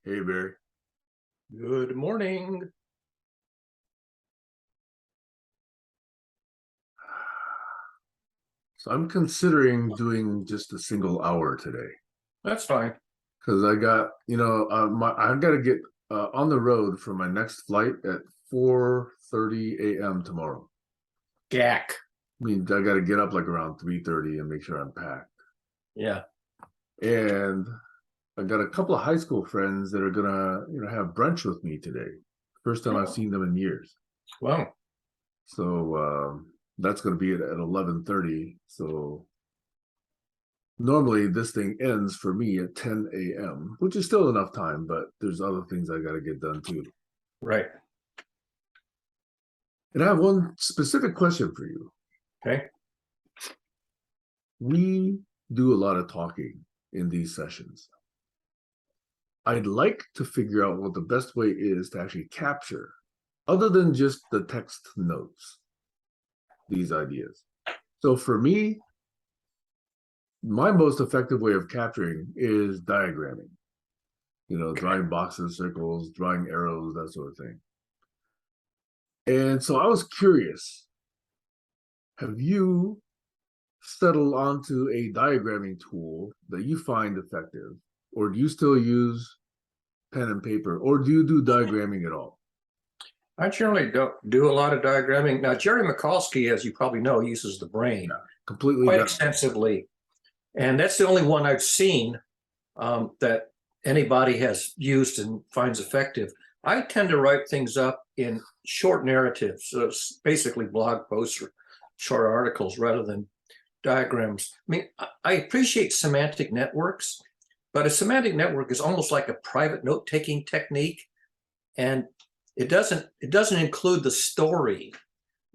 Hey, Barry. Good morning. So I'm considering doing just a single hour today That's fine. because I got, I got to get on the road for my next flight at 4:30 a.m. tomorrow. Gack. I mean, I got to get up like around 3:30 and make sure I'm packed. Yeah. And I got a couple of high school friends that are gonna, have brunch with me today. First time I've Oh, seen them in years. well, So that's gonna be at 11:30. So normally this thing ends for me at 10 a.m., which is still enough time, but there's other things I got to get done too. right. And I have one specific question for you. Okay. We do a lot of talking in these sessions. I'd like to figure out what the best way is to actually capture, other than just the text notes, these ideas. So for me, my most effective way of capturing is diagramming, Okay. drawing boxes, circles, drawing arrows, that sort of thing. And so I was curious, have you settled onto a diagramming tool that you find effective? Or do you still use pen and paper? Or do you do diagramming at all? I generally don't do a lot of diagramming. Now, Jerry Mikulski, as you probably know, uses the brain Completely quite done. extensively. And that's the only one I've seen that anybody has used and finds effective. I tend to write things up in short narratives. So it's basically blog posts or short articles rather than diagrams. I mean, I appreciate semantic networks, but a semantic network is almost like a private note-taking technique, and it doesn't include the story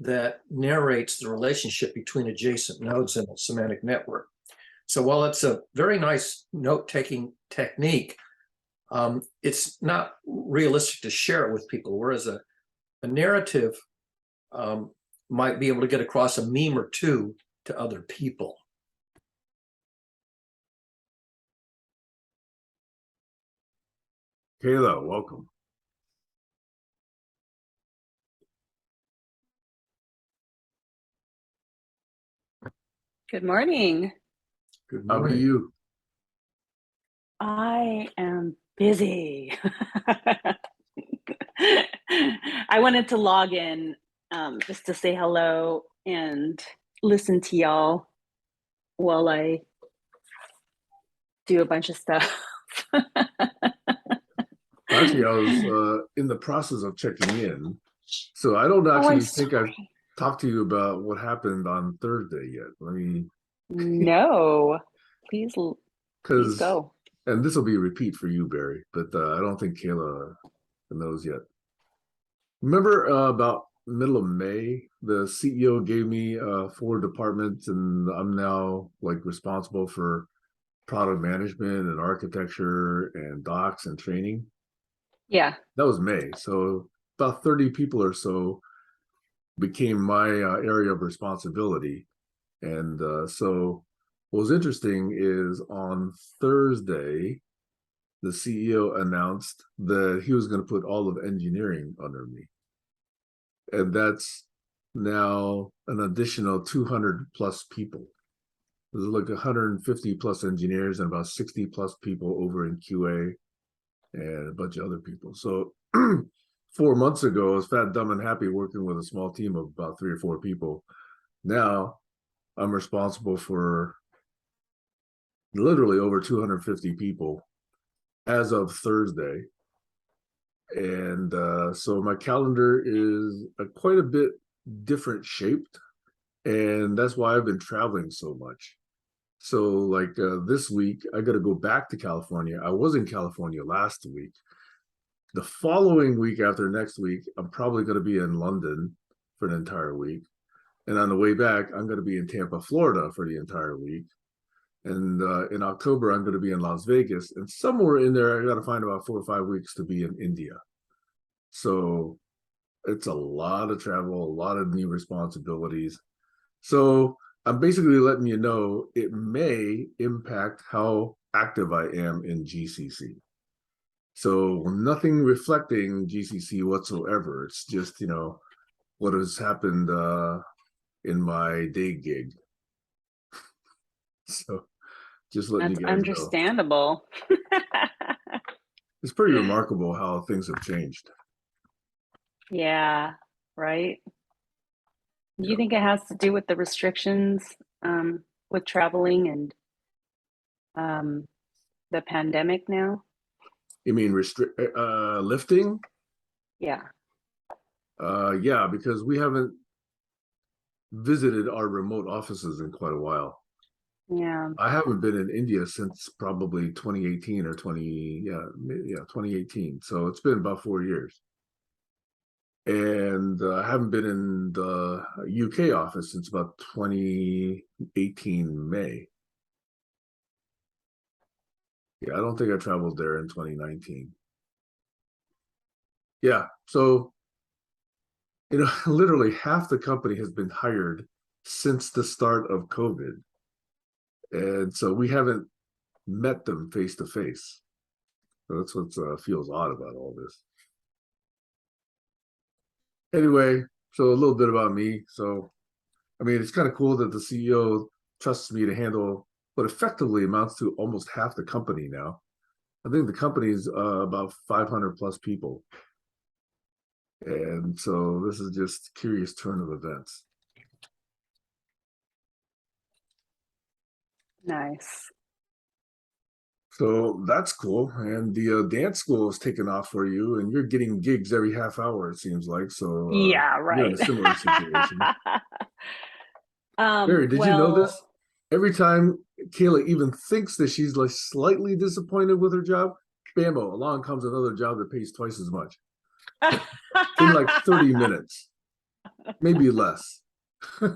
that narrates the relationship between adjacent nodes in a semantic network. So while it's a very nice note-taking technique, it's not realistic to share it with people, whereas a narrative might be able to get across a meme or two to other people. Kayla, welcome. Good morning. Good How about morning. you? I am busy. I wanted to log in just to say hello and listen to y'all while I do a bunch of stuff. Actually, I was in the process of checking in. So I don't Oh, I'm actually think I've sorry. talked to you about what happened on Thursday yet. I mean, No, please, please because, go. and this will be a repeat for you, Barry, but I don't think Kayla knows yet. Remember about middle of May, the CEO gave me 4 departments, and I'm now like responsible for product management and architecture and docs and training. Yeah. That was May. So about 30 people or so became my area of responsibility. And so what was interesting is on Thursday, the CEO announced that he was going to put all of engineering under me. And that's now an additional 200 plus people. There's like 150 plus engineers and about 60 plus people over in QA and a bunch of other people. So 4 months ago, I was fat, dumb, and happy working with a small team of about 3 or 4 people. Now I'm responsible for literally over 250 people as of Thursday. And so my calendar is quite a bit different shaped. And that's why I've been traveling so much. So, like this week, I got to go back to California. I was in California last week. The following week after next week, I'm probably going to be in London for an entire week. And on the way back, I'm going to be in Tampa, Florida for the entire week. And in October, I'm going to be in Las Vegas. And somewhere in there, I got to find about 4 or 5 weeks to be in India. So it's a lot of travel, a lot of new responsibilities. So I'm basically letting you know it may impact how active I am in GCC. So nothing reflecting GCC whatsoever. It's just, what has happened in my day gig. So just letting That's you guys know. understandable. It's pretty remarkable how things have changed. Yeah, right. Do you Yeah. think it has to do with the restrictions with traveling and the pandemic now? You mean lifting? Yeah. Yeah, because we haven't visited our remote offices in quite a while. Yeah. I haven't been in India since probably 2018 or 2018. So it's been about 4 years. And I haven't been in the UK office since about 2018 May. Yeah, I don't think I traveled there in 2019. Yeah, so literally half the company has been hired since the start of COVID. And so we haven't met them face to face. So that's what feels odd about all this. Anyway, so a little bit about me. So, I mean, it's kind of cool that the CEO trusts me to handle what effectively amounts to almost half the company now. I think the company is about 500 plus people. And so this is just curious turn of events. Nice. So that's cool. And the dance school is taking off for you, and you're getting gigs every half hour, it seems like. So Yeah, you're in right. a similar situation. Barry, did you know Well, this? Every time Kayla even thinks that she's like slightly disappointed with her job, bammo, along comes another job that pays twice as much in like 30 minutes, maybe less. I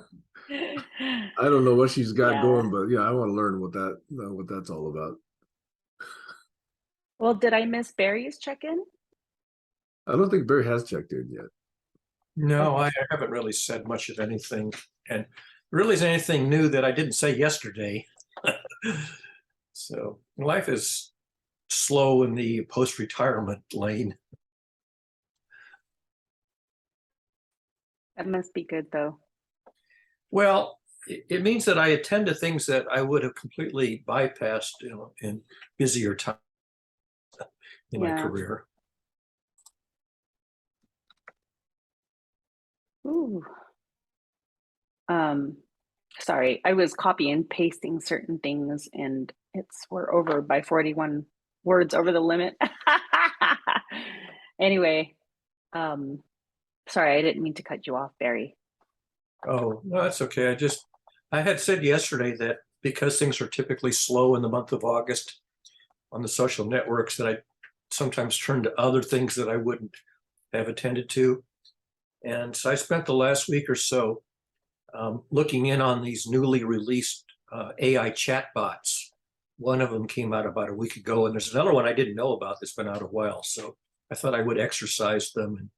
don't know what she's got yeah. going, but yeah, I want to learn what that's all about. Well, did I miss Barry's check-in? I don't think Barry has checked in yet. No, Okay. I haven't really said much of anything, and really is anything new that I didn't say yesterday. So life is slow in the post-retirement lane. That must be good though. Well, it means that I attend to things that I would have completely bypassed, in busier time in my Yeah. career. Ooh. Um, sorry, I was copy and pasting certain things and we're over by 41 words over the limit. Anyway, um, sorry, I didn't mean to cut you off, Barry. Oh, no, that's okay. I had said yesterday that because things are typically slow in the month of August on the social networks, that I sometimes turn to other things that I wouldn't have attended to. And so I spent the last week or so looking in on these newly released AI chatbots. One of them came out about a week ago, and there's another one I didn't know about that's been out a while. So I thought I would exercise them and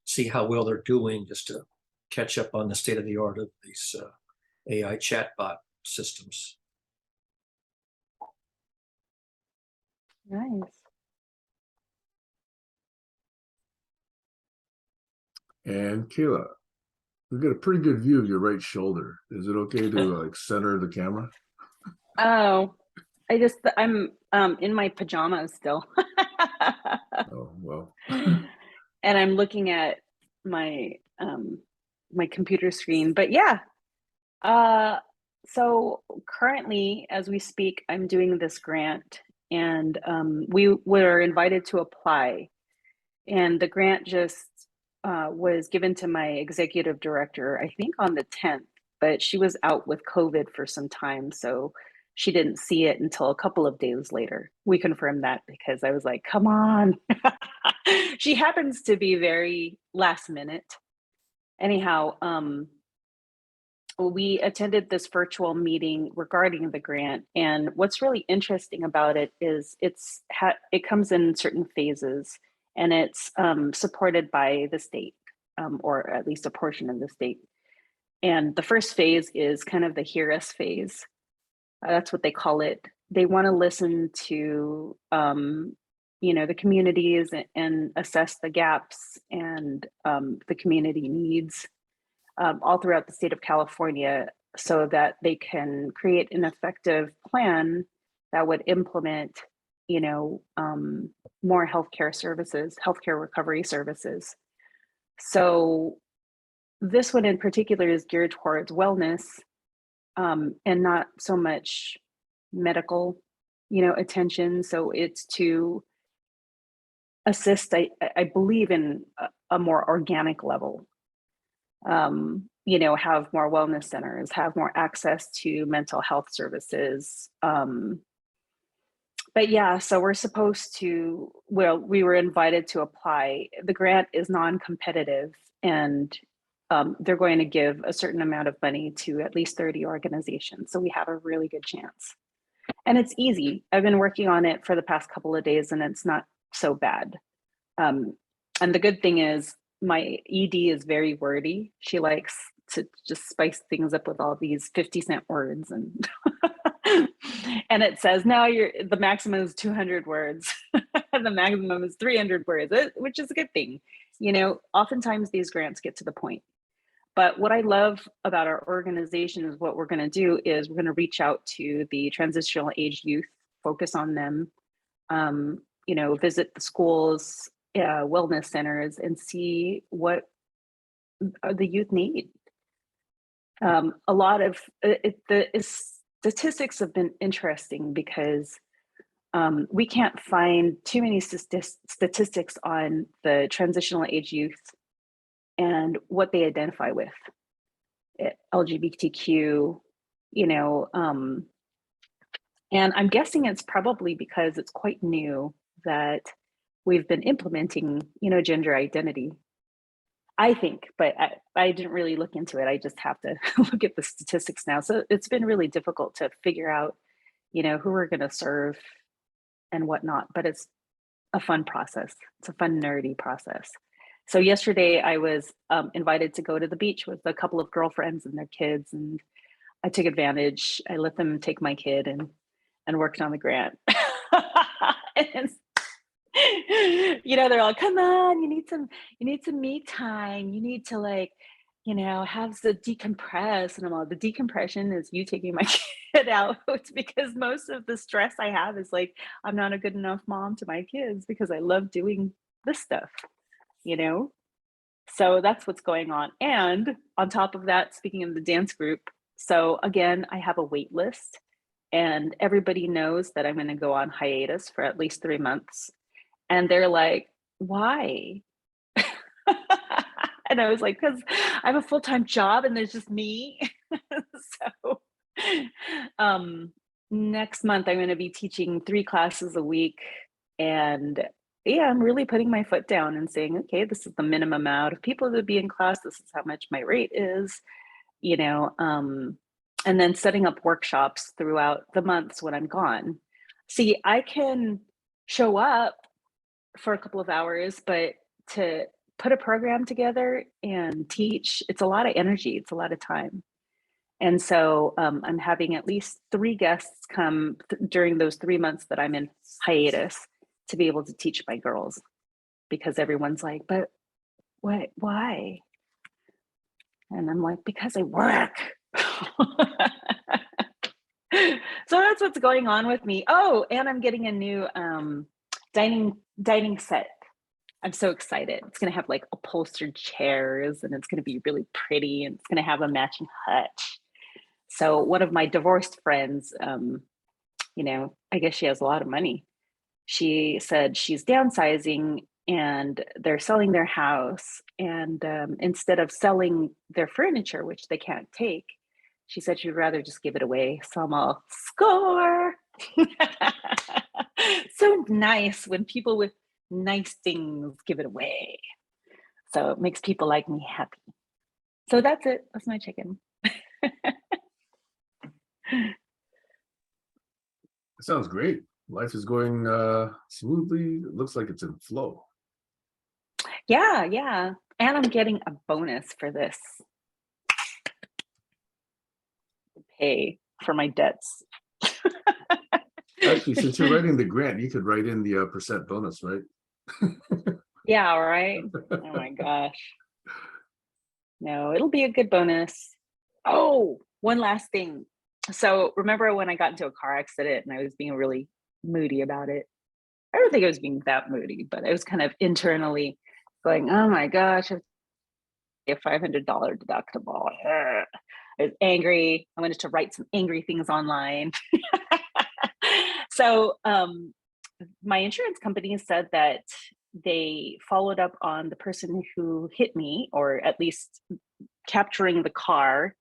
see how well they're doing, just to catch up on the state of the art of these AI chatbot systems. Nice. And Kayla, we get a pretty good view of your right shoulder. Is it okay to like center the camera? Oh, I'm in my pajamas still. Oh, well. And I'm looking at my my computer screen. But yeah, uh so currently as we speak, I'm doing this grant and we were invited to apply. And the grant just was given to my executive director, I think on the 10th, but she was out with COVID for some time. So she didn't see it until a couple of days later. We confirmed that because I was like, come on. She happens to be very last minute. Anyhow, we attended this virtual meeting regarding the grant, and what's really interesting about it is it comes in certain phases, and it's supported by the state, or at least a portion of the state. And the first phase is kind of the hear us phase. That's what they call it. They want to listen to the communities and assess the gaps and the community needs all throughout the state of California so that they can create an effective plan that would implement, more healthcare services, healthcare recovery services. So this one in particular is geared towards wellness and not so much medical, attention. So it's to assist, I believe, in a more organic level. Have more wellness centers, have more access to mental health services. But yeah, so we're supposed to, well, we were invited to apply. The grant is non-competitive, and they're going to give a certain amount of money to at least 30 organizations. So we have a really good chance. And it's easy. I've been working on it for the past couple of days and it's not so bad. And the good thing is my ED is very wordy. She likes to just spice things up with all these 50-cent words and and it says now the maximum is 200 words. The maximum is 300 words, which is a good thing. Oftentimes these grants get to the point. But what I love about our organization is what we're going to do is we're going to reach out to the transitional age youth, focus on them, visit the schools, wellness centers, and see what the youth need. A lot of the statistics have been interesting because we can't find too many statistics on the transitional age youth and what they identify with, LGBTQ, and I'm guessing it's probably because it's quite new that we've been implementing, gender identity. I think, but I didn't really look into it. I just have to look at the statistics now. So it's been really difficult to figure out, who we're going to serve and whatnot, but it's a fun process. It's a fun, nerdy process. So yesterday I was invited to go to the beach with a couple of girlfriends and their kids, and I took advantage. I let them take my kid and worked on the grant. And they're all, come on, you need some me time. You need to have the decompress. And I'm all, the decompression is you taking my kid out because most of the stress I have is like, I'm not a good enough mom to my kids because I love doing this stuff, So that's what's going on. And on top of that, speaking of the dance group, so again, I have a wait list and everybody knows that I'm going to go on hiatus for at least 3 months. And they're like, why? And I was like, because I have a full-time job and there's just me. So next month, I'm going to be teaching 3 classes a week. And yeah, I'm really putting my foot down and saying, okay, this is the minimum amount of people to be in class. This is how much my rate is, and then setting up workshops throughout the months when I'm gone. See, I can show up for a couple of hours, but to put a program together and teach, it's a lot of energy, it's a lot of time. And so I'm having at least 3 guests come during those 3 months that I'm in hiatus to be able to teach my girls, because everyone's like, but what, why? And I'm like, because I work. So that's what's going on with me. Oh, and I'm getting a new dining set. I'm so excited. It's going to have like upholstered chairs and it's going to be really pretty and it's going to have a matching hutch. So one of my divorced friends, I guess she has a lot of money. She said she's downsizing and they're selling their house. And instead of selling their furniture, which they can't take, she said she'd rather just give it away. So I'm all, score. So nice when people with nice things give it away. So it makes people like me happy. So that's it. That's my chicken. Sounds great. Life is going smoothly. It looks like it's in flow. Yeah. And I'm getting a bonus for this. Pay for my debts. Actually, since you're writing the grant, you could write in the percent bonus, right? Yeah, right. Oh my gosh. No, it'll be a good bonus. Oh, one last thing. So remember when I got into a car accident and I was being really moody about it? I don't think I was being that moody, but I was kind of internally going, oh my gosh, a $500 deductible. Ugh. I was angry. I wanted to write some angry things online. So my insurance company said that they followed up on the person who hit me, or at least capturing the car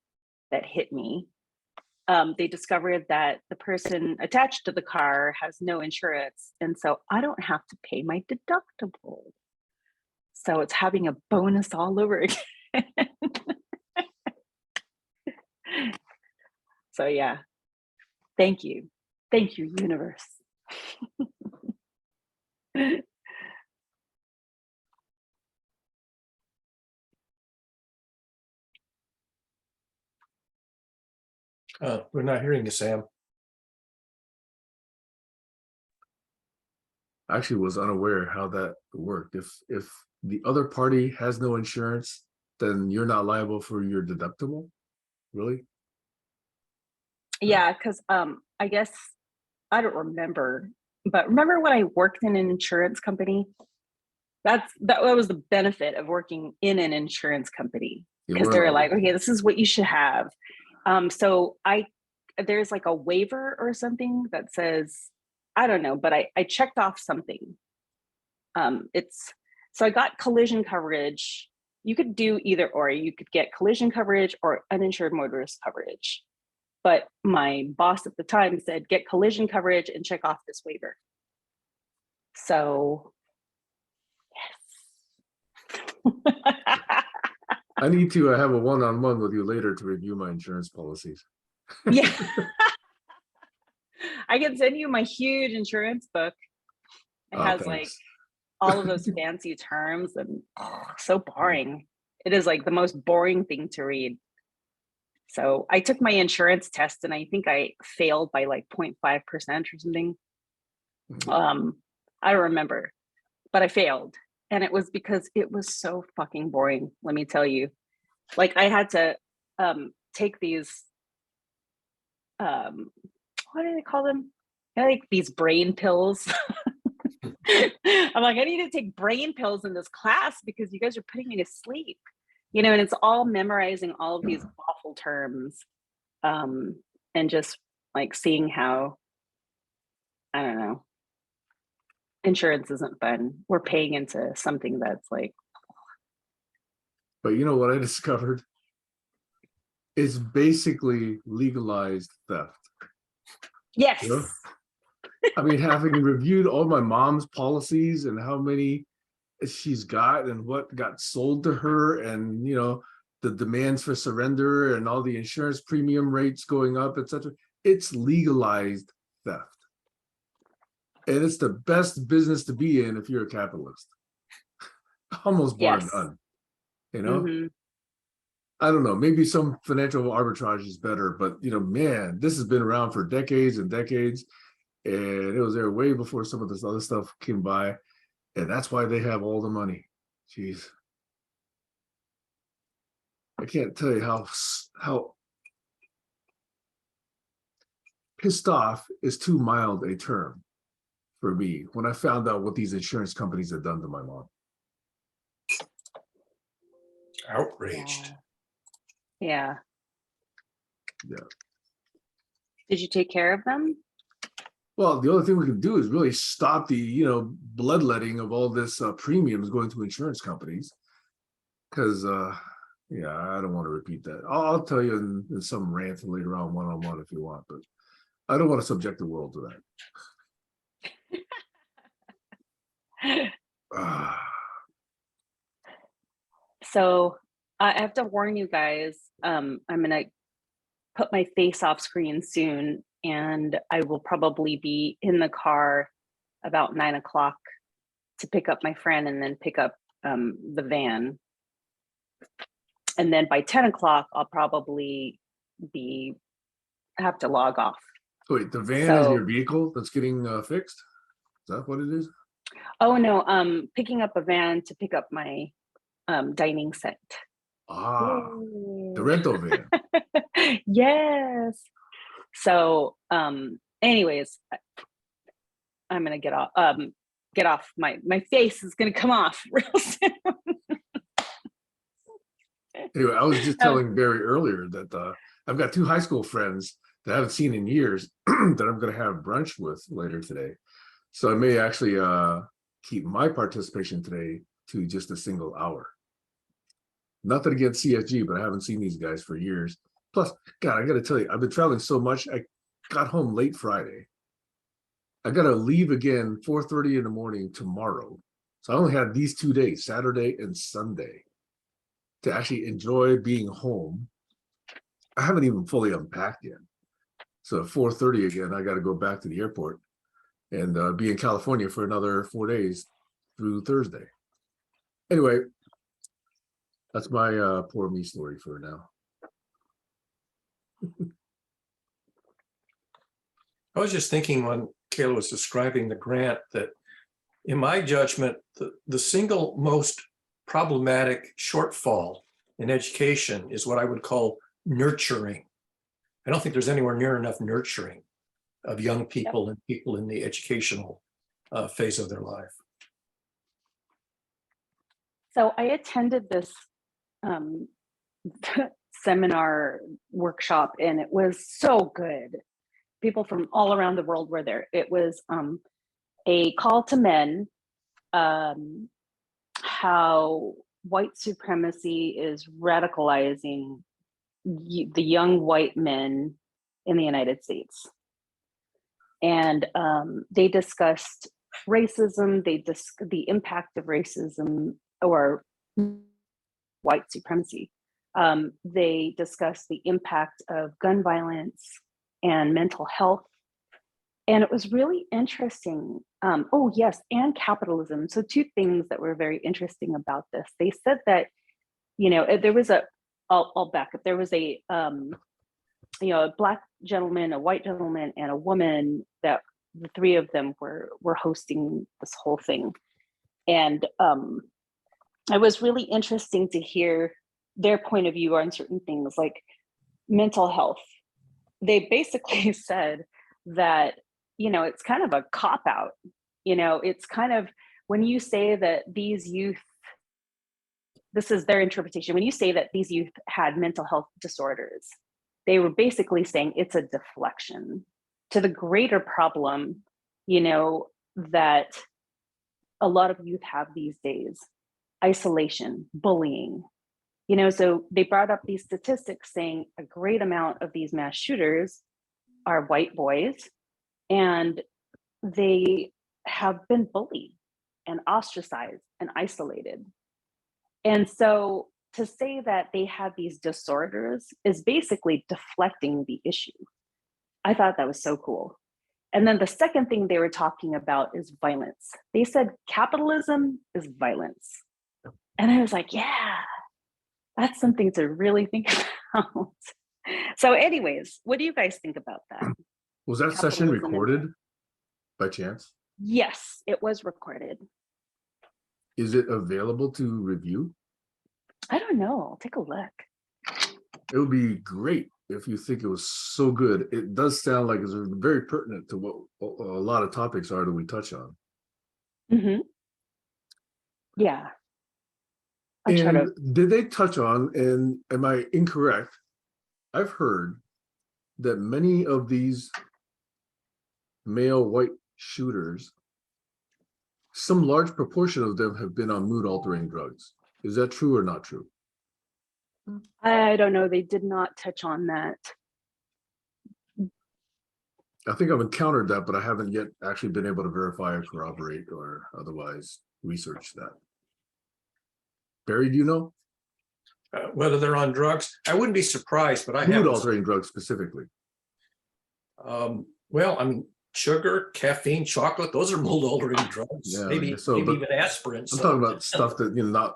that hit me. They discovered that the person attached to the car has no insurance, and so I don't have to pay my deductible. So it's having a bonus all over again. So yeah, thank you. Thank you, universe. We're not hearing you, Sam. I actually was unaware how that worked. If the other party has no insurance, then you're not liable for your deductible? Really? Yeah, because I guess I don't remember, but remember when I worked in an insurance company? That was the benefit of working in an insurance company, You because weren't they're all, like, okay, this is what you should have. So there's like a waiver or something that says, I don't know, but I checked off something. So I got collision coverage. You could do either or. You could get collision coverage or uninsured motorist coverage. But my boss at the time said, get collision coverage and check off this waiver. So, yes. I need to have a one-on-one with you later to review my insurance policies. Yeah. I can send you my huge insurance book. It has like Thanks. all of those fancy terms and so boring. It is like the most boring thing to read. So I took my insurance test and I think I failed by like 0.5% or something. I don't remember, but I failed. And it was because it was so fucking boring, let me tell you. Like I had to take these what do they call them? Like these brain pills. I'm like, I need to take brain pills in this class because you guys are putting me to sleep. You know, and it's all memorizing all of these awful terms, and just like seeing how, I don't know, insurance isn't fun. We're paying into something that's like, But you know what I discovered? It's basically legalized theft. yes. You know? I mean, having reviewed all my mom's policies and how many she's got and what got sold to her, and you know, the demands for surrender and all the insurance premium rates going up, etc. It's legalized theft. And it's the best business to be in if you're a capitalist. Almost bar Yes. none. You know? Mm-hmm. I don't know, maybe some financial arbitrage is better, but you know, man, this has been around for decades and decades, and it was there way before some of this other stuff came by, and that's why they have all the money. Jeez, I can't tell you how pissed off is too mild a term for me when I found out what these insurance companies had done to my mom. Outraged. Yeah. Yeah. Did you take care of them? Well, the only thing we can do is really stop the, you know, bloodletting of all this premiums going to insurance companies. Because, yeah, I don't want to repeat that. I'll tell you in some rant later on one-on-one if you want, but I don't want to subject the world to that. So I have to warn you guys, I'm gonna put my face off screen soon, and I will probably be in the car about 9 o'clock to pick up my friend and then pick up the van. And then by 10 o'clock, I'll probably have to log off. Wait, the van is your So, vehicle that's getting fixed? Is that what it is? oh no, picking up a van to pick up my dining set. Ah, the Yay. rental van. Yes. So, anyways, I'm gonna get off. My face is gonna come off real soon. Anyway, I was just Um, telling Barry earlier that I've got two high school friends that I haven't seen in years that I'm going to have brunch with later today. So I may actually keep my participation today to just a single hour. Nothing against CSG, but I haven't seen these guys for years. Plus, God, I got to tell you, I've been traveling so much. I got home late Friday. I got to leave again 4:30 in the morning tomorrow. So I only had these 2 days, Saturday and Sunday, to actually enjoy being home. I haven't even fully unpacked yet. So at 4:30 again, I got to go back to the airport and be in California for another 4 days through Thursday. Anyway, that's my poor me story for now. I was just thinking when Kayla was describing the grant that, in my judgment, the single most problematic shortfall in education is what I would call nurturing. I don't think there's anywhere near enough nurturing of young people and people in the educational phase of their life. so I attended this seminar workshop, and it was so good. People from all around the world were there. It was a call to men, how white supremacy is radicalizing the young white men in the United States. And they discussed racism, the impact of racism or white supremacy. They discussed the impact of gun violence and mental health. And it was really interesting. Oh, yes, and capitalism. So, two things that were very interesting about this. They said that, there was I'll back up. There was a Black gentleman, a white gentleman, and a woman that the three of them were hosting this whole thing. And it was really interesting to hear their point of view on certain things like mental health. They basically said that, it's kind of a cop out. It's kind of when you say that these youth, this is their interpretation, when you say that these youth had mental health disorders, they were basically saying it's a deflection to the greater problem, that a lot of youth have these days: isolation, bullying. So they brought up these statistics saying a great amount of these mass shooters are white boys, and they have been bullied and ostracized and isolated. And so to say that they have these disorders is basically deflecting the issue. I thought that was so cool. And then the second thing they were talking about is violence. They said capitalism is violence. And I was like, yeah, that's something to really think about. So anyways, what do you guys think about that? Was that session Capitalism and recorded by chance? yes, it was recorded. Is it available to review? I don't know. I'll take a look. It would be great if you think it was so good. It does sound like it's very pertinent to what a lot of topics are that we touch on. Mm-hmm. Yeah. I'll try And to. did they touch on, and am I incorrect? I've heard that many of these male white shooters, some large proportion of them have been on mood altering drugs. Is that true or not true? I don't know. They did not touch on that. I think I've encountered that, but I haven't yet actually been able to verify or corroborate or otherwise research that. Barry, do you know? Whether they're on drugs, I wouldn't be surprised, but I Mood haven't. altering drugs specifically. Well, I mean, sugar, caffeine, chocolate, those are mood altering drugs. Yeah, maybe even aspirin. I'm talking about stuff that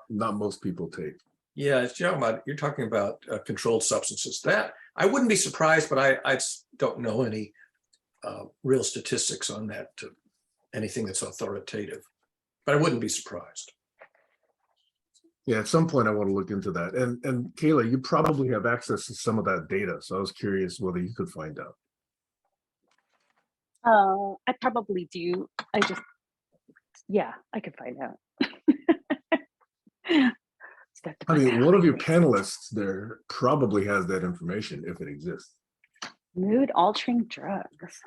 not most people take. Yeah, you're talking about controlled substances. That I wouldn't be surprised, but I don't know any real statistics on that to anything that's authoritative, but I wouldn't be surprised. Yeah, at some point I want to look into that. And Kayla, you probably have access to some of that data, so I was curious whether you could find out. I probably do. Yeah, I could find out. I mean, one of your panelists there probably has that information if it exists. Mood altering drugs.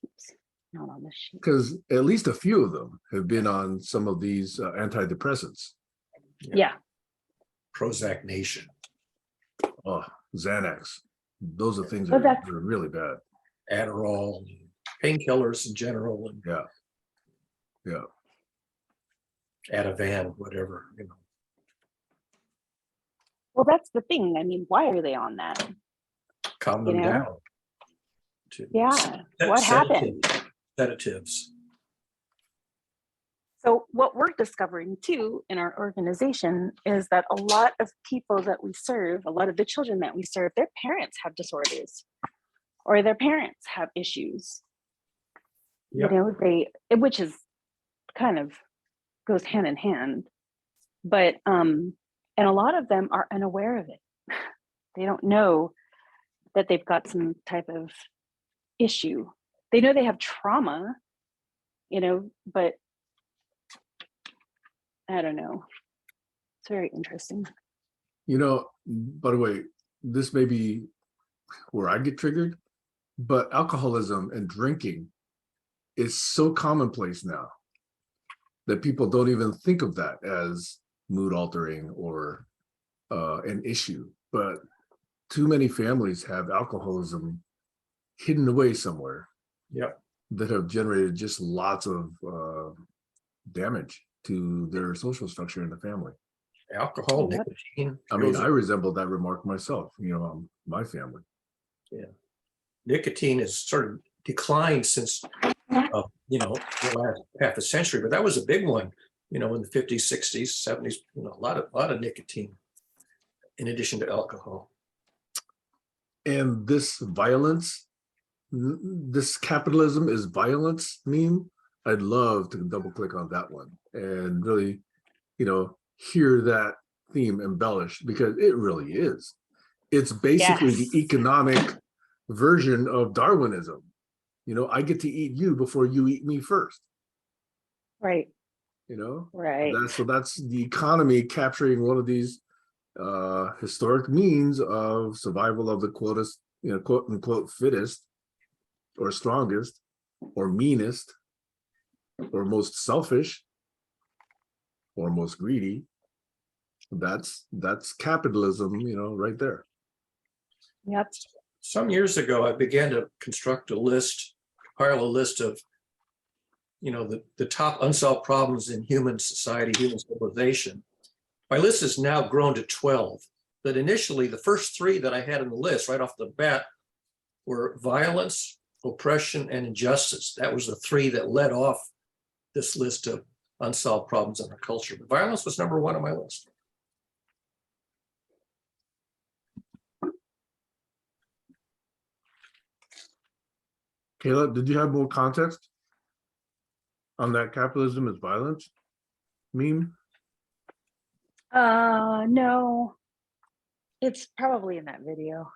Oops, not on this sheet. Because at least a few of them have been on some of these antidepressants. Yeah. Prozac Nation. Oh, Xanax. Those are things Oh, that are really bad. Adderall, painkillers in general, and Yeah. Ativan, whatever, you know. Well, that's the thing. I mean, why are they on that? Calm them down. Yeah. What happened? Sedatives. So what we're discovering too in our organization is that a lot of people that we serve, a lot of the children that we serve, their parents have disorders or their parents have issues. Yep. You know, which is kind of goes hand in hand. But and a lot of them are unaware of it. They don't know that they've got some type of issue. They know they have trauma, you know, but I don't know. It's very interesting. You know, by the way, this may be where I get triggered, but alcoholism and drinking is so commonplace now that people don't even think of that as mood altering or an issue. But too many families have alcoholism hidden away somewhere. Yep. That have generated just lots of damage to their social structure in the family. Alcohol, nicotine. I mean, I resemble that remark myself, you know, my family. Yeah. Nicotine has sort of declined since, you know, the last half a century, but that was a big one, you know, in the 50s, 60s, 70s, you know, a lot of nicotine in addition to alcohol. And this violence, this capitalism is violence meme, I'd love to double click on that one and really, you know, hear that theme embellished, because it really is. It's basically the economic version of Darwinism. You know, I get to eat you before you eat me first. Right. You know, right. So that's the economy capturing one of these historic means of survival of the quote unquote fittest, or strongest, or meanest, or most selfish, or most greedy. That's capitalism, you know, right there. Yep. Some years ago, I began to construct a list, compile a list of, you know, the top unsolved problems in human society, human civilization. My list has now grown to 12. But initially, the first 3 that I had on the list right off the bat were violence, oppression, and injustice. That was the 3 that led off this list of unsolved problems in our culture. But violence was number 1 on my list. Caleb, did you have more context on that capitalism is violence meme? No, it's probably in that video.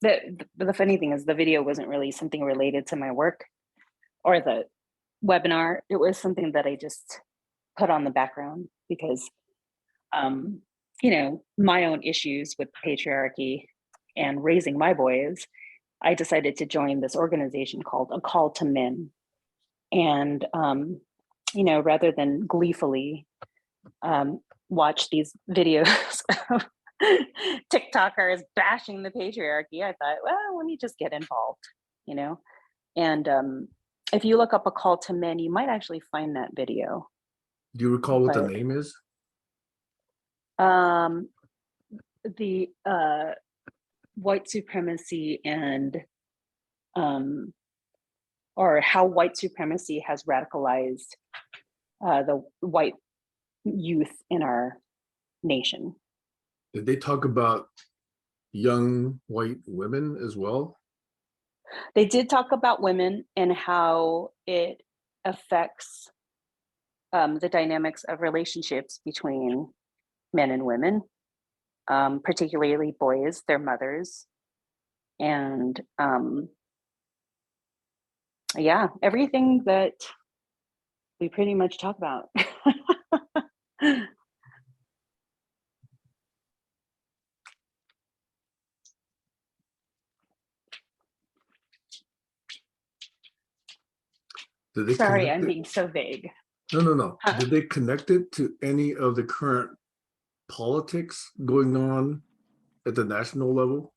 The funny thing is the video wasn't really something related to my work or the webinar. It was something that I just put on the background because, you know, my own issues with patriarchy and raising my boys, I decided to join this organization called A Call to Men. And, you know, rather than gleefully watch these videos of TikTokers bashing the patriarchy, I thought, well, let me just get involved, you know? And if you look up A Call to Men, you might actually find that video. Do you recall what the name is? The white supremacy and or how white supremacy has radicalized the white youth in our nation. Did they talk about young white women as well? They did talk about women and how it affects the dynamics of relationships between men and women, particularly boys, their mothers, and yeah, everything that we pretty much talk about. Did they Sorry, connect I'm it? being so vague. No. Huh? Did they connect it to any of the current politics going on at the national level?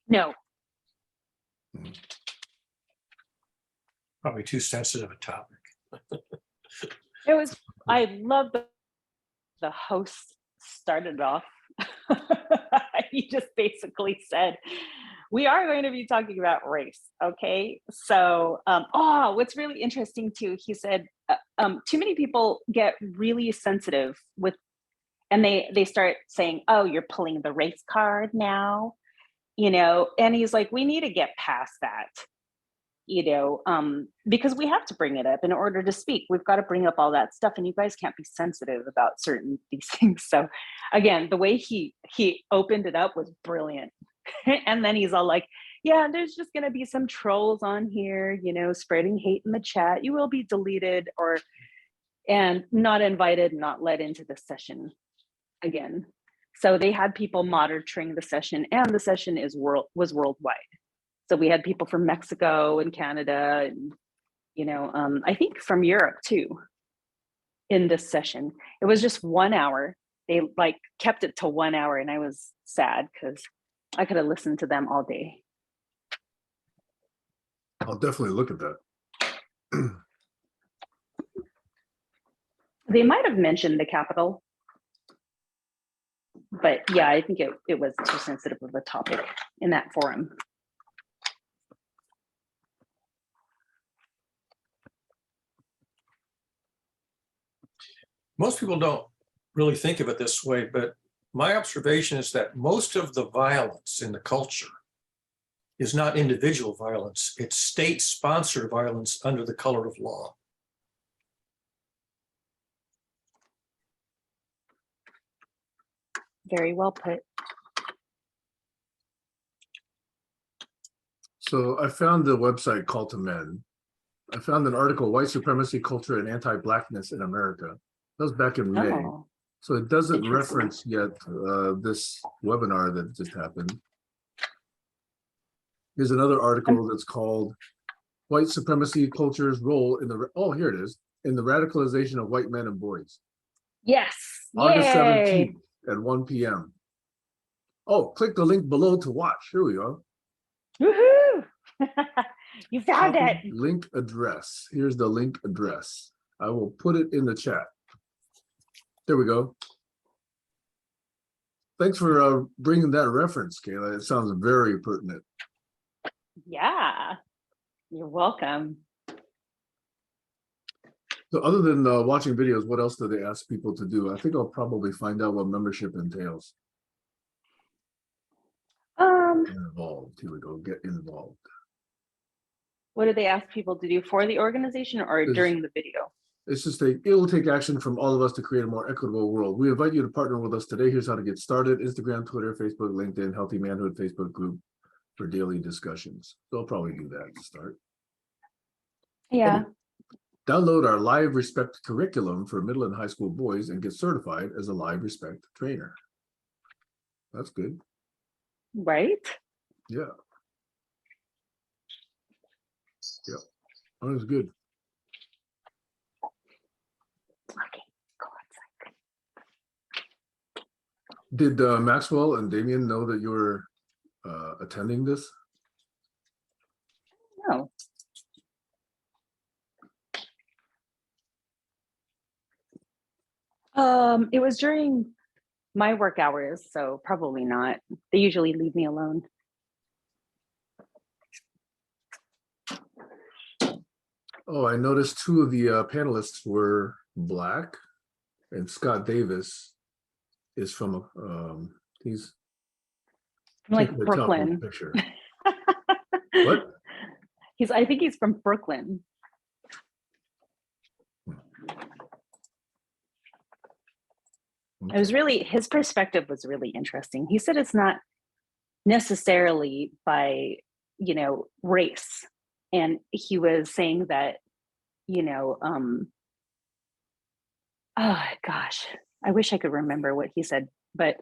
No, Probably too sensitive a topic. it was, I love the host started off. He just basically said, we are going to be talking about race. Okay. So, what's really interesting too, he said, too many people get really sensitive with, and they start saying, oh, you're pulling the race card now, and he's like, we need to get past that, because we have to bring it up in order to speak. We've got to bring up all that stuff, and you guys can't be sensitive about certain these things. So again, the way he opened it up was brilliant. And then he's all like, yeah, there's just going to be some trolls on here, spreading hate in the chat. You will be deleted and not invited, not let into the session again. So they had people monitoring the session, and the session was worldwide. So we had people from Mexico and Canada, and I think from Europe too, in this session. It was just 1 hour. They kept it to 1 hour, and I was sad because I could have listened to them all day. I'll definitely look at that. They might have mentioned the capital, but yeah, I think it was too sensitive of a topic in that forum. Most people don't really think of it this way, but my observation is that most of the violence in the culture is not individual violence, it's state-sponsored violence under the color of law. Very well put. So I found the website Call to Men. I found an article, White Supremacy, Culture, and Anti-Blackness in America. That was back in May. Oh, So it doesn't interesting. reference yet this webinar that just happened. Here's another article that's called White Supremacy Culture's Role in the, oh, here it is, in the radicalization of white men and boys. Yes. August Yay. 17th at 1 p.m. Oh, click the link below to watch. Here we go. Woohoo! You found Copy it. link address. Here's the link address. I will put it in the chat. There we go. Thanks for bringing that reference, Kayla. It sounds very pertinent. Yeah, you're welcome. So other than watching videos, what else do they ask people to do? I think I'll probably find out what membership entails. Get involved. Here we go. Get involved. What do they ask people to do for the organization or during the video? It's just it will take action from all of us to create a more equitable world. We invite you to partner with us today. Here's how to get started. Instagram, Twitter, Facebook, LinkedIn, Healthy Manhood Facebook group for daily discussions. So I'll probably do that to start. Yeah. Download our Live Respect curriculum for middle and high school boys and get certified as a Live Respect trainer. That's good. Right? Yeah. Yeah. That was good. Okay, go outside. Did Maxwell and Damien know that you were attending this? No. It was during my work hours, so probably not. They usually leave me alone. Oh, I noticed two of the panelists were Black, and Scott Davis is from he's Like Can't really tell from the Brooklyn. picture. What? I think he's from Brooklyn. It was really, his perspective was really interesting. He said it's not necessarily by, race. And he was saying that, oh gosh, I wish I could remember what he said, but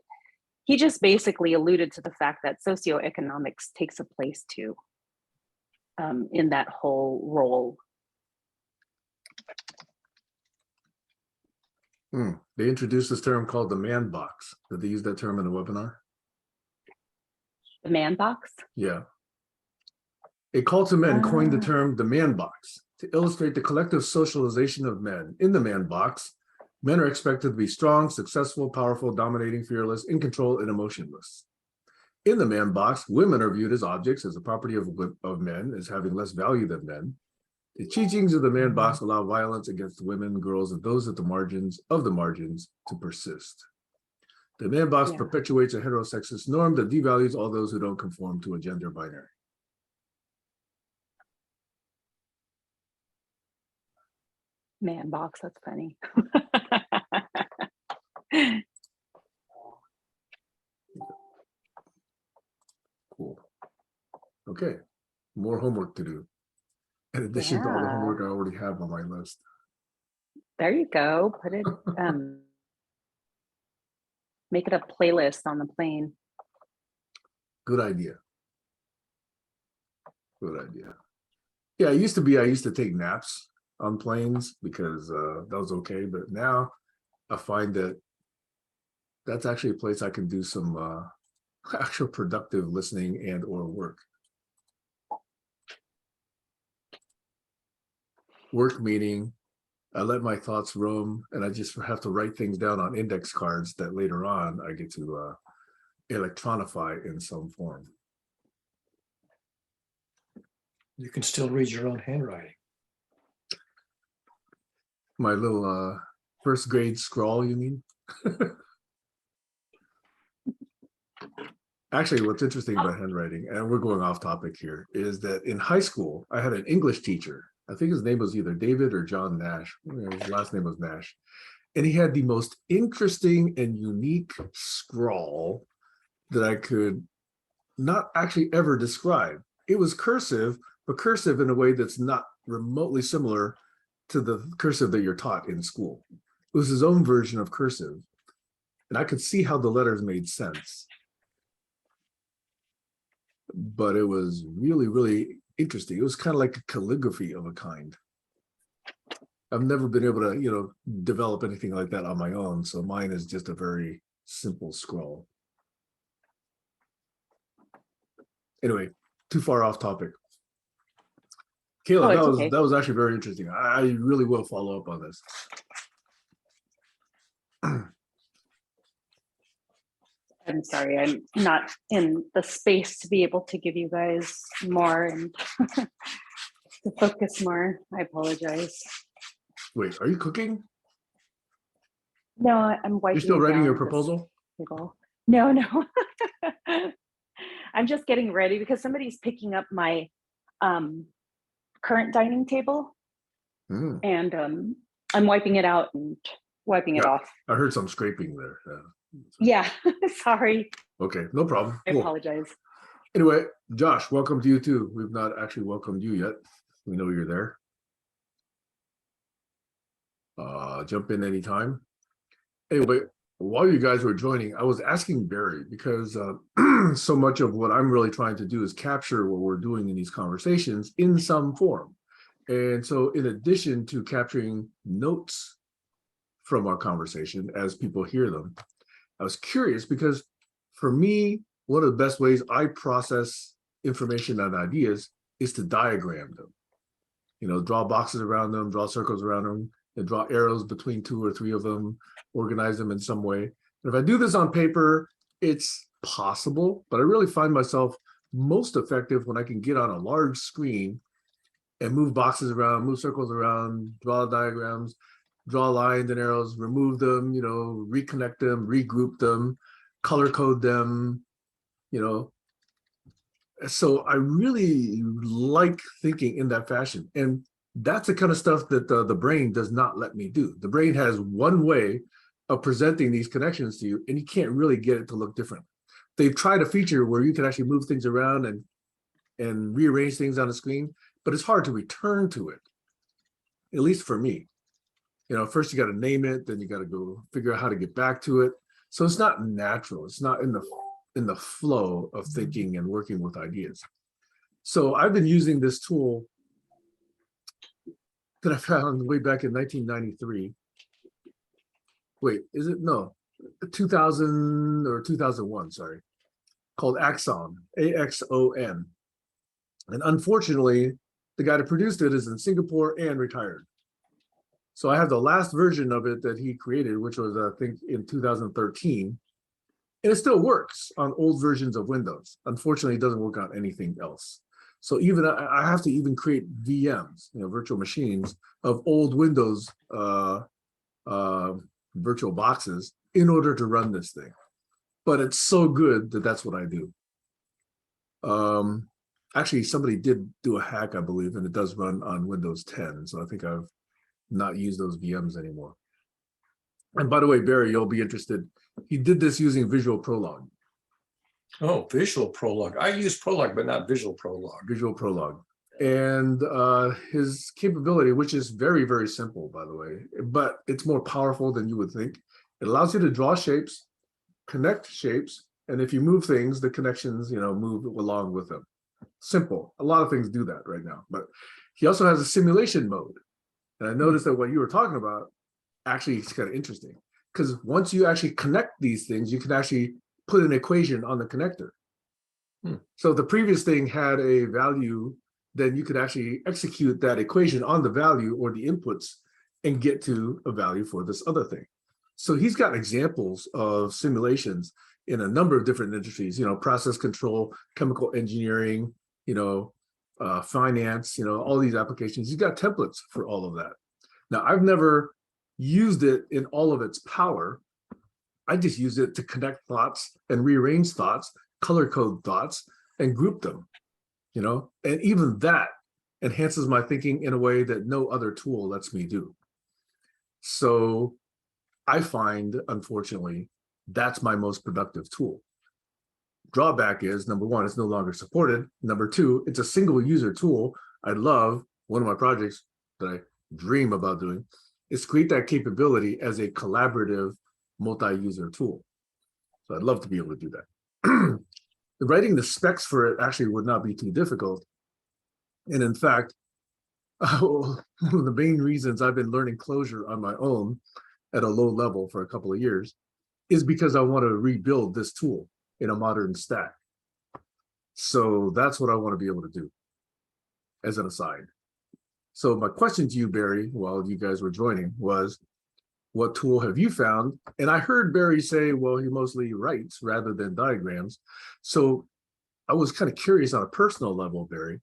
he just basically alluded to the fact that socioeconomics takes a place too, in that whole role. They introduced this term called the man box. Did they use that term in the webinar? The man box? Yeah. A call to men coined the term the man box to illustrate the collective socialization of men. In the man box, men are expected to be strong, successful, powerful, dominating, fearless, in control, and emotionless. In the man box, women are viewed as objects, as the property of men, as having less value than men. The teachings of the man box allow violence against women, girls, and those at the margins of the margins to persist. The man box perpetuates a heterosexist norm that devalues all those who don't conform to a gender binary. Man box, that's funny. Cool. Okay, more homework to do. In addition to all the homework I already have on my list. There you go. Put it, make it a playlist on the plane. Good idea. Good idea. Yeah, I used to take naps on planes because that was okay. But now I find that that's actually a place I can do some actual productive listening and or work. Work meaning I let my thoughts roam and I just have to write things down on index cards that later on I get to electronify in some form. You can still read your own handwriting. My little first grade scrawl, you mean? Actually, what's interesting about handwriting, and we're going off topic here, is that in high school, I had an English teacher. I think his name was either David or John Nash. His last name was Nash. And he had the most interesting and unique scrawl that I could not actually ever describe. It was cursive, but cursive in a way that's not remotely similar to the cursive that you're taught in school. It was his own version of cursive. And I could see how the letters made sense. But it was really, really interesting. It was kind of like a calligraphy of a kind. I've never been able to, develop anything like that on my own. So mine is just a very simple scroll. Anyway, too far off topic. Kayla, that was actually very interesting. I really will follow up on this. I'm sorry, I'm not in the space to be able to give you guys more and to focus more. I apologize. Wait, are you cooking? No, I'm wiping. You're still writing your proposal? No. I'm just getting ready because somebody's picking up my current dining table, and I'm wiping it out and wiping it off. I heard some scraping there. Yeah, sorry. Okay, no problem. I apologize. Anyway, Josh, welcome to you too. We've not actually welcomed you yet. We know you're there. Jump in anytime. Anyway, while you guys were joining, I was asking Barry because so much of what I'm really trying to do is capture what we're doing in these conversations in some form. And so in addition to capturing notes from our conversation as people hear them, I was curious because for me, one of the best ways I process information and ideas is to diagram them. Draw boxes around them, draw circles around them, and draw arrows between 2 or 3 of them, organize them in some way. And if I do this on paper, it's possible, but I really find myself most effective when I can get on a large screen and move boxes around, move circles around, draw diagrams, draw lines and arrows, remove them, reconnect them, regroup them, color code them, you know. So I really like thinking in that fashion. And that's the kind of stuff that the brain does not let me do. The brain has one way of presenting these connections to you, and you can't really get it to look different. They've tried a feature where you can actually move things around and rearrange things on the screen, but it's hard to return to it, at least for me. You know, first you got to name it, then you got to go figure out how to get back to it. So it's not natural. It's not in the flow of thinking and working with ideas. So I've been using this tool that I found way back in 1993. Wait, is it? No, 2000 or 2001, sorry, called Axon, Axon. And unfortunately, the guy that produced it is in Singapore and retired. So I have the last version of it that he created, which was, I think, in 2013. And it still works on old versions of Windows. Unfortunately, it doesn't work on anything else. So even I have to even create VMs, virtual machines of old Windows virtual boxes in order to run this thing. But it's so good that that's what I do. Actually, somebody did do a hack, I believe, and it does run on Windows 10. So I think I've not used those VMs anymore. And by the way, Barry, you'll be interested. He did this using Visual Prologue. Oh, Visual Prologue. I use Prologue, but not Visual Prologue. Visual Prologue. And his capability, which is very, very simple, by the way, but it's more powerful than you would think. It allows you to draw shapes, connect shapes, and if you move things, the connections, move along with them. Simple. A lot of things do that right now. But he also has a simulation mode. And I noticed that what you were talking about actually is kind of interesting, because once you actually connect these things, you can actually put an equation on the connector. So the previous thing had a value, then you could actually execute that equation on the value or the inputs and get to a value for this other thing. So he's got examples of simulations in a number of different industries, process control, chemical engineering, finance, all these applications. He's got templates for all of that. Now, I've never used it in all of its power. I just use it to connect thoughts and rearrange thoughts, color code thoughts, and group them, and even that enhances my thinking in a way that no other tool lets me do. So I find, unfortunately, that's my most productive tool. Drawback is, number one, it's no longer supported. Number two, it's a single user tool. I'd love, one of my projects that I dream about doing is create that capability as a collaborative multi-user tool. So I'd love to be able to do that. Writing the specs for it actually would not be too difficult. And in fact, one of the main reasons I've been learning Clojure on my own at a low level for a couple of years is because I want to rebuild this tool in a modern stack. So that's what I want to be able to do as an aside. So my question to you, Barry, while you guys were joining was, what tool have you found? And I heard Barry say, well, he mostly writes rather than diagrams. So I was kind of curious on a personal level, Barry,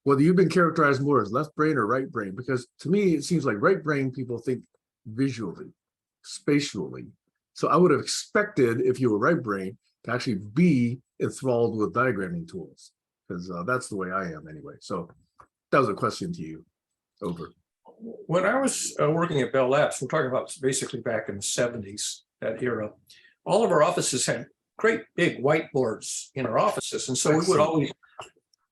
whether you've been characterized more as left brain or right brain, because to me, it seems like right brain people think visually, spatially. So I would have expected, if you were right brain, to actually be enthralled with diagramming tools, because that's the way I am anyway. So that was a question to you. Over. When I was working at Bell Labs, we're talking about basically back in the 70s, that era, all of our offices had great big whiteboards in our offices. And so we would always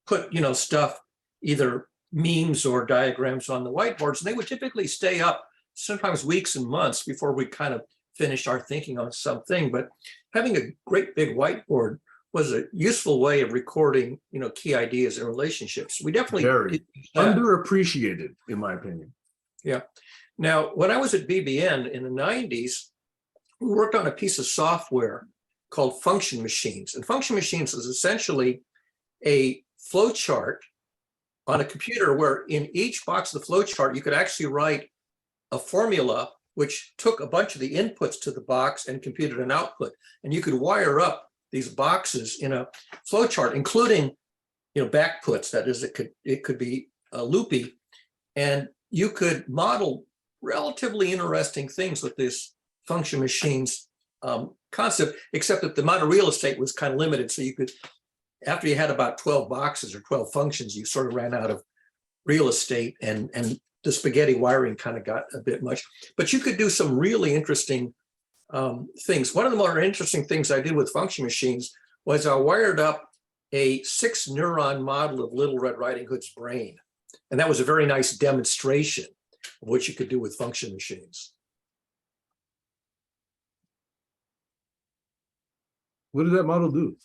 put, stuff, either memes or diagrams on the whiteboards, and they would typically stay up sometimes weeks and months before we kind of finished our thinking on something. But having a great big whiteboard was a useful way of recording, key ideas and relationships. We definitely very underappreciated, in my opinion. Yeah. Now, when I was at BBN in the 90s, we worked on a piece of software called function machines. And function machines is essentially a flow chart on a computer where in each box of the flow chart, you could actually write a formula which took a bunch of the inputs to the box and computed an output. And you could wire up these boxes in a flow chart, including, backputs. That is, it could be loopy, and you could model relatively interesting things with this function machines kind concept, except that the amount of real estate was kind of limited. So you could, after you had about 12 boxes or 12 functions, you sort of ran out of real estate, and the spaghetti wiring kind of got a bit much. But you could do some really interesting things. One of the more interesting things I did with function machines was I wired up a 6-neuron model of Little Red Riding Hood's brain. And that was a very nice demonstration of what you could do with function machines. What did that model do?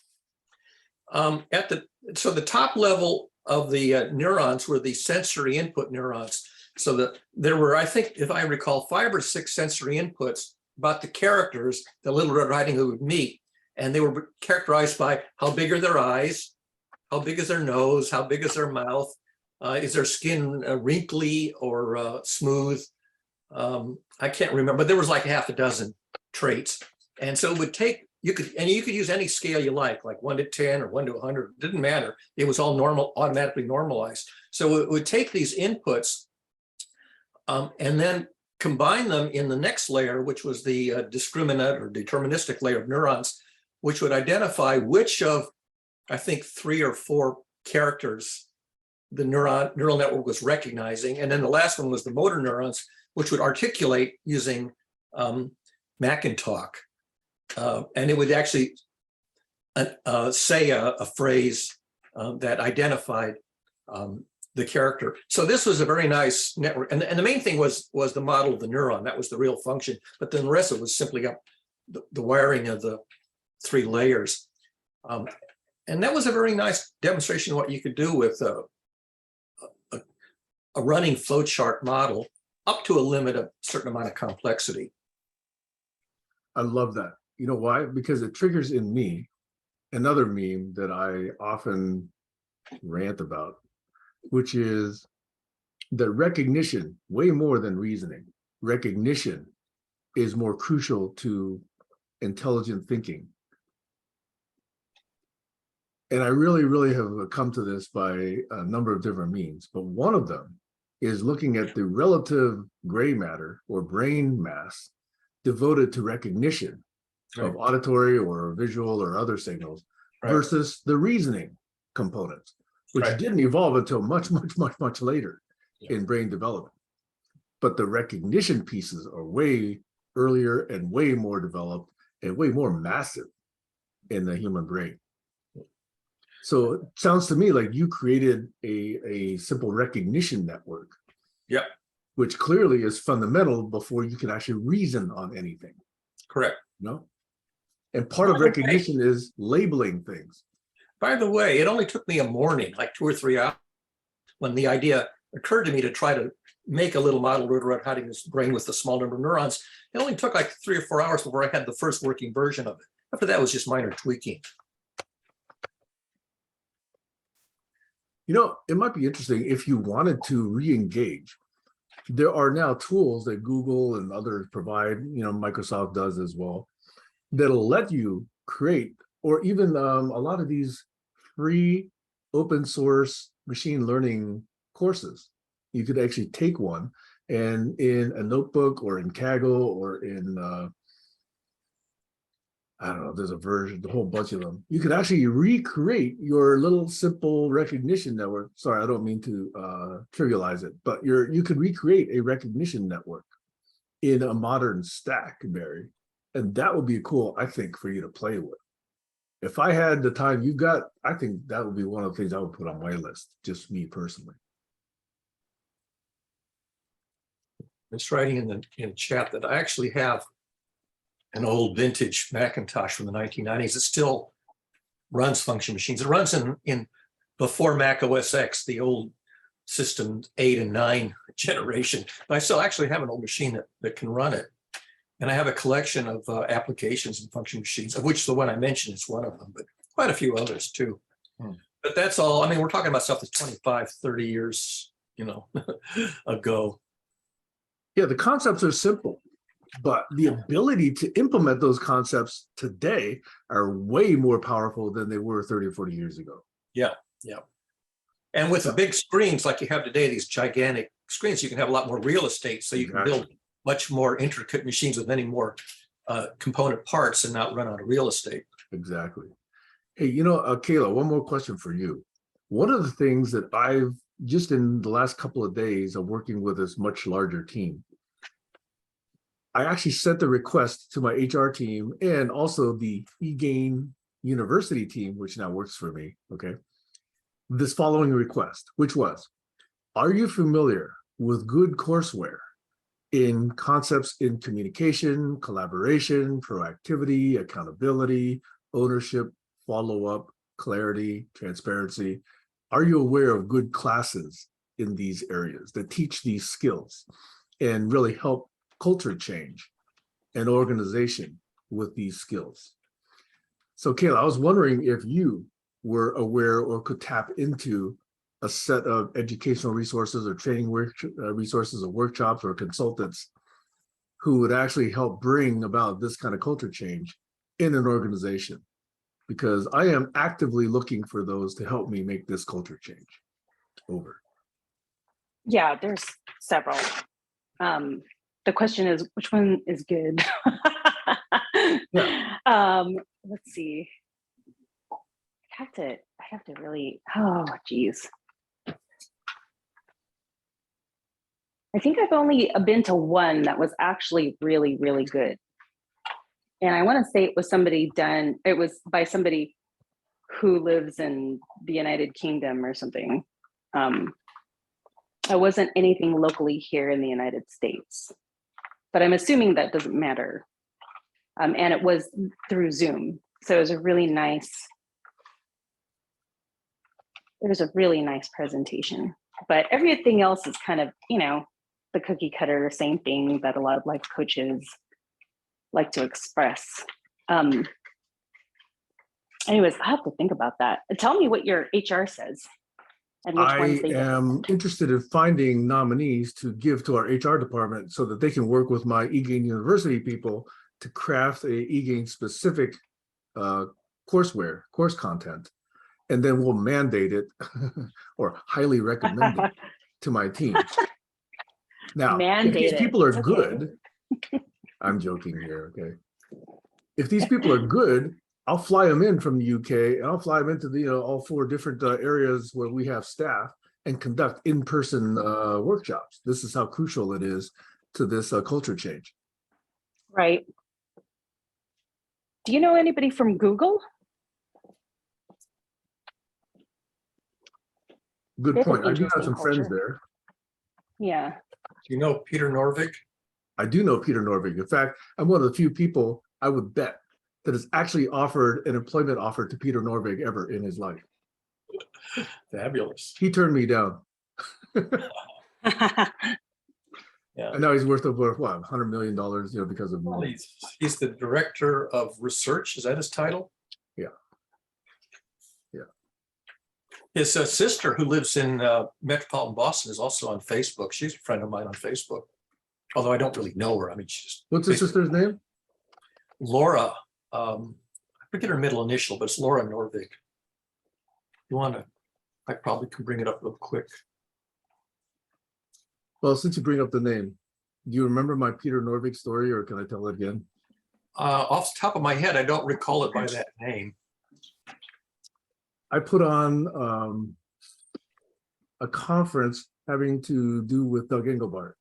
So the top level of the neurons were the sensory input neurons. So that there were, I think, if I recall, 5 or 6 sensory inputs about the characters that Little Red Riding Hood would meet. And they were characterized by how big are their eyes, how big is their nose, how big is their mouth, is their skin wrinkly or smooth? I can't remember, but there was like half a dozen traits. And so it would take, you could use any scale you like 1 to 10 or 1 to 100, it didn't matter. It was all normal, automatically normalized. So it would take these inputs and then combine them in the next layer, which was the discriminant or deterministic layer of neurons, which would identify which of, I think, 3 or 4 characters the neural network was recognizing. And then the last one was the motor neurons, which would articulate using Macintalk. And it would actually say a phrase that identified the character. So this was a very nice network. And the main thing was the model of the neuron. That was the real function. But then the rest of it was simply up the wiring of the 3 layers. And that was a very nice demonstration of what you could do with a running flowchart model up to a limit of a certain amount of complexity. I love that. You know why? Because it triggers in me another meme that I often rant about, which is that recognition, way more than reasoning, recognition is more crucial to intelligent thinking. And I really, really have come to this by a number of different means, but one of them is looking at the relative gray matter or brain mass devoted to recognition of auditory or visual or other signals versus the reasoning components, which didn't evolve until much, much, much, much later in brain development. But the recognition pieces are way earlier and way more developed and way more massive in the human brain. So it sounds to me like you created a simple recognition network. Yep. Which clearly is fundamental before you can actually reason on anything. Correct. No? And part of recognition is labeling things. By the way, it only took me a morning, like 2 or 3 hours, when the idea occurred to me to try to make a little model of hiding this brain with a small number of neurons. It only took like 3 or 4 hours before I had the first working version of it. After that was just minor tweaking. You know, it might be interesting if you wanted to re-engage. There are now tools that Google and others provide, you know, Microsoft does as well, that'll let you create, or even a lot of these free open source machine learning courses. You could actually take one and in a notebook or in Kaggle or in, I don't know, there's a version, a whole bunch of them. You could actually recreate your little simple recognition network. Sorry, I don't mean to trivialize it, but you could recreate a recognition network in a modern stack, Barry. And that would be cool, I think, for you to play with. If I had the time you got, I think that would be one of the things I would put on my list, just me personally. It's writing in chat that I actually have an old vintage Macintosh from the 1990s. It still runs function machines. It runs in before Mac OS X, the old system 8 and 9 generation. But I still actually have an old machine that can run it. And I have a collection of applications and function machines, of which the one I mentioned is one of them, but quite a few others too. But that's all. I mean, we're talking about stuff that's 25, 30 years, you know, ago. Yeah, the concepts are simple, but the ability to implement those concepts today are way more powerful than they were 30 or 40 years ago. Yeah, yeah. And with the big screens like you have today, these gigantic screens, you can have a lot more real estate, so you can build much more intricate machines with many more component parts and not run out of real estate. Exactly. Hey, Kayla, one more question for you. One of the things that I've just in the last couple of days of working with this much larger team, I actually sent the request to my HR team and also the eGain University team, which now works for me. Okay. This following request, which was, are you familiar with good courseware in concepts in communication, collaboration, proactivity, accountability, ownership, follow-up, clarity, transparency? Are you aware of good classes in these areas that teach these skills and really help culture change and organization with these skills? So Kayla, I was wondering if you were aware or could tap into a set of educational resources or training resources or workshops or consultants who would actually help bring about this kind of culture change in an organization, because I am actively looking for those to help me make this culture change. Over. Yeah, there's several. The question is, which one is good? Yeah. Let's see. I have to really, oh geez. I think I've only been to one that was actually really, really good. And I want to say it was by somebody who lives in the United Kingdom or something. It wasn't anything locally here in the United States, but I'm assuming that doesn't matter. And it was through Zoom. So it was a really nice presentation, but everything else is kind of, the cookie cutter, same thing that a lot of life coaches like to express. Anyways, I have to think about that. Tell me what your HR says and which ones they am interested in finding nominees to give to our HR department so that they can work with my eGain University people to craft a eGain specific course content, and then we'll mandate it or highly recommend it to my team. Now, if these people are good, I'm joking here, okay? If these people are good, I'll fly them in from the UK and I'll fly them into the all 4 different areas where we have staff and conduct in-person workshops. This is how crucial it is to this culture change. Right. Do you know anybody from Google? Good point. I do have some friends there. Yeah. Do you know Peter Norvig? I do know Peter Norvig. In fact, I'm one of the few people I would bet that has actually offered an employment offer to Peter Norvig ever in his life. Fabulous. He turned me down. Yeah. And now he's worth over what, $100 million, because of well, he's the director of research. Is that his title? Yeah. Yeah. His sister, who lives in metropolitan Boston, is also on Facebook. She's a friend of mine on Facebook, although I don't really know her. I mean, she's. What's his sister's name? Laura. I forget her middle initial, but it's Laura Norvig. You want to? I probably can bring it up real quick. Well, since you bring up the name, do you remember my Peter Norvig story, or can I tell it again? Off the top of my head, I don't recall it by that name. I put on a conference having to do with Doug Engelbart,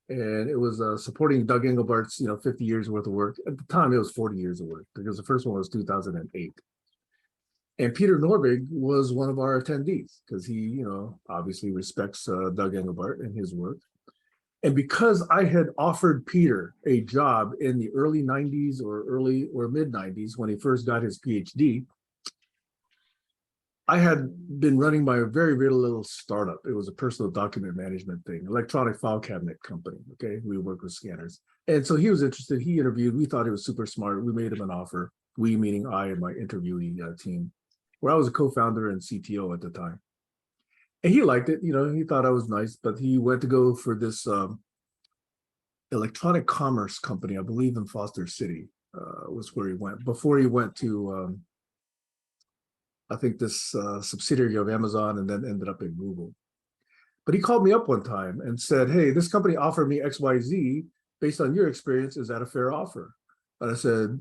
and it was supporting Doug Engelbart's 50 years worth of work. At the time, it was 40 years of work because the first one was 2008. And Peter Norvig was one of our attendees because he, obviously respects Doug Engelbart and his work. And because I had offered Peter a job in the early 90s or mid 90s when he first got his PhD, I had been running my very, very little startup. It was a personal document management thing, electronic file cabinet company. Okay, we work with scanners. And so he was interested. He interviewed. We thought he was super smart. We made him an offer. We, meaning I and my interviewee team, where I was a co-founder and CTO at the time. And he liked it. He thought I was nice, but he went to go for this electronic commerce company, I believe in Foster City, was where he went. Before he went to, I think this subsidiary of Amazon, and then ended up in Google. But he called me up one time and said, hey, this company offered me XYZ based on your experience. Is that a fair offer? And I said,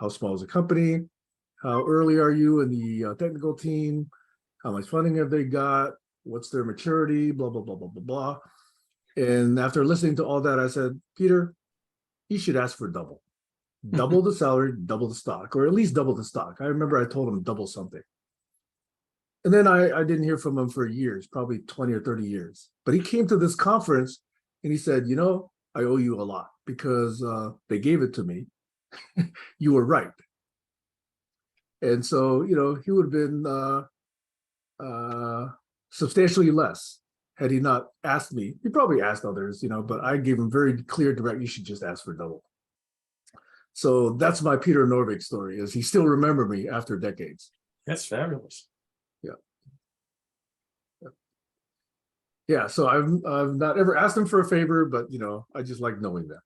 how small is the company? How early are you in the technical team? How much funding have they got? What's their maturity? Blah, blah, blah, blah, blah, blah. And after listening to all that, I said, Peter, you should ask for double the salary, double the stock, or at least double the stock. I remember I told him double something. And then I didn't hear from him for years, probably 20 or 30 years. But he came to this conference and he said, I owe you a lot because they gave it to me. You were right. And so, he would have been substantially less had he not asked me. He probably asked others, but I gave him very clear, direct, you should just ask for double. So that's my Peter Norvig story, is he still remember me after decades. That's fabulous. Yeah. Yeah, so I've not ever asked him for a favor, but I just like knowing that.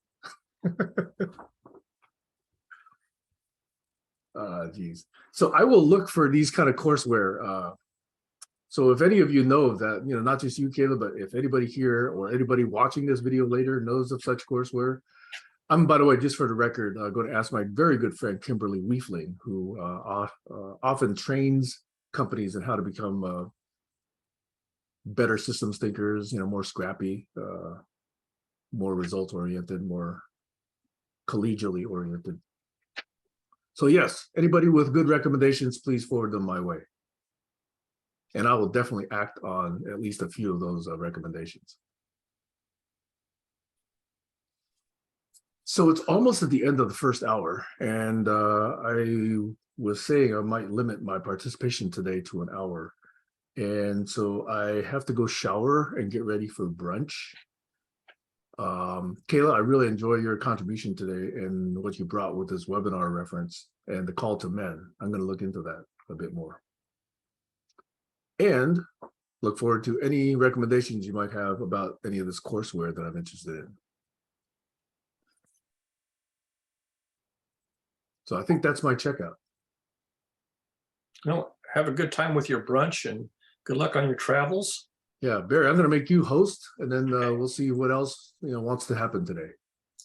Geez. So I will look for these kind of courseware. So if any of you know of that, not just you, Caleb, but if anybody here or anybody watching this video later knows of such courseware, I'm, by the way, just for the record, going to ask my very good friend, Kimberly Weefling, who often trains companies in how to become better systems thinkers, more scrappy, more results oriented, more collegially oriented. So yes, anybody with good recommendations, please forward them my way. And I will definitely act on at least a few of those recommendations. So it's almost at the end of the first hour, and I was saying I might limit my participation today to an hour. And so I have to go shower and get ready for brunch. Kayla, I really enjoy your contribution today and what you brought with this webinar reference and the call to men. I'm going to look into that a bit more. And look forward to any recommendations you might have about any of this courseware that I'm interested in. So I think that's my checkout. No, have a good time with your brunch and good luck on your travels. Yeah, Barry, I'm going to make you host, and then we'll see what else wants to happen today.